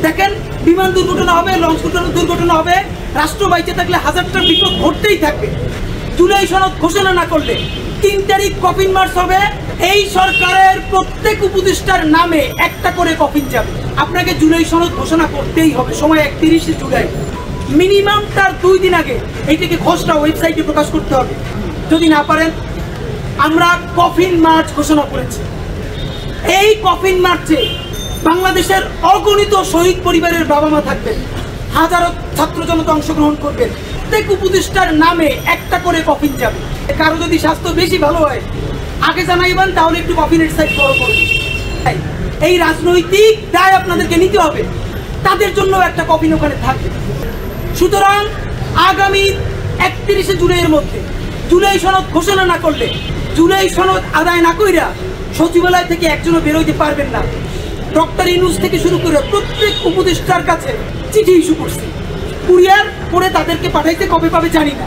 দেখেন, বিমান দুর্ঘটনা হবে, লঞ্চ দুর্ঘটনা হবে, রাষ্ট্র বাইচে থাকলে হাজারটা বিপদ ঘটতেই থাকবে। জুলাই সনদ ঘোষণা না করলে 3 তারিখ কফিন মার্চ হবে। এই সরকারের প্রত্যেক উপদেষ্টার নামে একটা করে কফিন যাবে। আপনাকে জুলাই সনদ ঘোষণা করতেই হবে, সময় 31 জুলাই। মিনিমাম তার 2 দিন আগে এইটাকে খসড়া ওয়েবসাইটে প্রকাশ করতে হবে। যদি না পারেন, আমরা কফিন মার্চ ঘোষণা করেছি। এই কফিন মার্চে বাংলাদেশের অগণিত শহীদ পরিবারের বাবা মা থাকবেন, হাজারো ছাত্র জনতা অংশগ্রহণ করবেন। প্রত্যেক উপদেষ্টার নামে একটা করে কফিন যাবে। কারো যদি স্বাস্থ্য বেশি ভালো হয় আগে জানাইবেন, তাহলে একটু কফিনের সাইজ বড় করবেন। এই রাজনৈতিক দায় আপনাদেরকে নিতে হবে, তাদের জন্য একটা কফিন ওখানে থাকবে। সুতরাং আগামী 31 জুলাইয়ের মধ্যে জুলাই সনদ ঘোষণা না করলে, জুলাই সনদ আদায় না কইরা সচিবালয় থেকে একজনও বেরোইতে পারবেন না। ডক্টর ইউনূস থেকে শুরু করে প্রত্যেক উপদেষ্টার কাছে চিঠি ইস্যু করছে, কুরিয়ার করে তাদেরকে পাঠাইতে কবে পাবে জানি না।